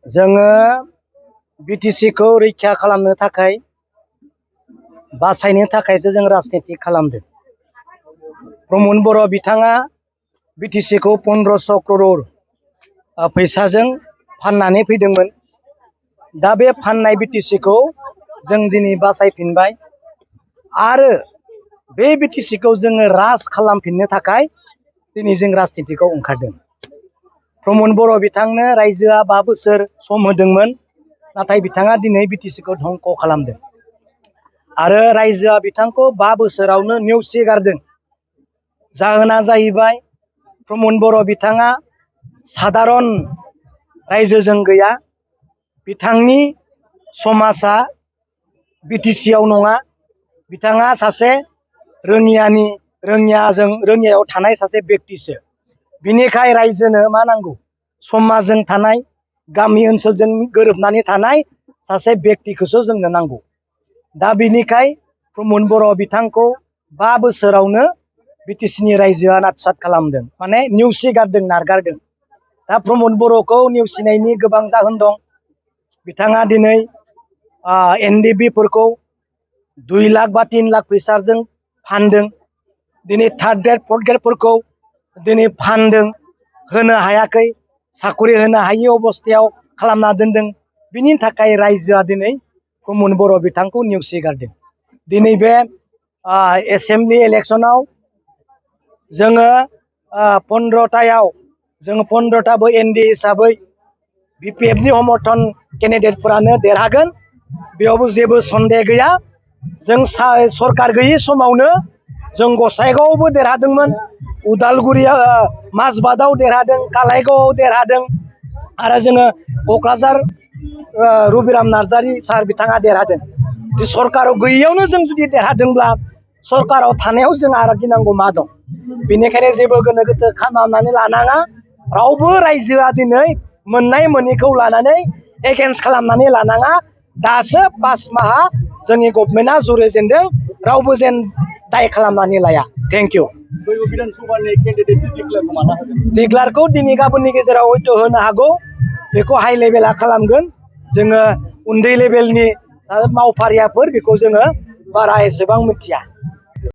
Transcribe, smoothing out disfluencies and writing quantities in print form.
जोङो बिटिसिखौ रैखा खालामनो थाखाय बासायनो थाखायसो जों राजनिति खालामदों। प्रमद बर' बिथाङा बिटिसिखौ 1500 करोड़ फैसाजों फाननानै फैदोंमोन। दा बे फाननाय बिटिसिखौ जों दिनै बासायफिनबाय आरो बे बिटिसिखौ जोङो राज खालामफिननो थाखाय दिनै जों राजनितिखौ ओंखारदों। प्रमद बर' बिथांनो रायजोआ 5 बोसोर सम होदोंमोन, नाथाय बिथाङा दिनै बिटिसिखौ धंख खालामदों आरो रायजोआ बिथांखौ 5 बोसोरावनो नेवसिगारदों। जाहोना जाहैबाय प्रमद बर' बिथाङा साधारन रायजोजों गैया, बिथांनि समाजा बिटिसिआव नङा, बिथाङा सासे रोङियायाव थानाय सासे बेक्तिसो। बिनिखाय रायजोनो मा नांगौ? समाजजों थानाय, गामि ओनसोलजों गोरोबनानै थानाय सासे बेक्तिखौसो जोंनो नांगौ। दा बिनिखाय प्रमद बर' बिथांखौ 5 बोसोरावनो बिटिसिनि रायजोआ नाटसात खालामदों, माने नेवसिगारदों, नारगारदों। दा प्रमद बर'खौ नेवसिनायनि गोबां जाहोन दं। बिथाङा दिनै एनडिबिफोरखौ 2 लाख बा 3 लाख फैसाजों फानदों। दिनै थार्ड ग्रेड फर्थ ग्रेडफोरखौ दिनै फानदों, होनो हायाखै, साखरि होनो हायि अबस्थायाव खालामना दोनदों। बिनि थाखाय रायजोआ दिनै प्रमद बर' बिथांखौ नेवसिगारदों। दिनै बे एसेम्बलि इलेक्सनाव जोङो 15थायाव जोङो 15थाबो एनडिए हिसाबै बिपिएफनि समर्थन केन्डिडेटफोरानो देरहागोन, बेयावबो जेबो सन्देह गैया। जों सरकार गैयि समावनो जों गसाइगावआवबो देरहादोंमोन, उदालगुरियाव माजबाटआव देरहादों, कालाइगावआव देरहादों आरो जोङो क'क्राझार रबिराम नार्जारि सार बिथाङा देरहादों। सरकाराव गैयियावनो जों जुदि देरहादोंब्ला सरकाराव थानायाव जों आरो गिनांगौ मा दं? बेनिखायनो जेबो गोनो गोथो खालामनानै लानाङा। रावबो रायजोआ दिनै मोननाय मोनैखौ लानानै एगेन्स्ट खालामनानै लानाङा। दासो 5 माहा जोंनि गभर्नमेन्टआ जुरिजेनदों, रावबो जेन दाय खालामनानै लाया। Thank you. डिक्लेयारखौ दिनै गाबोननि गेजेराव हयथ' होनो हागौ, बेखौ हाइ लेभेला खालामगोन। जोङो उन्दै लेभेलनि मावफारियाफोर बेखौ जोङो बारा एसेबां मिथिया।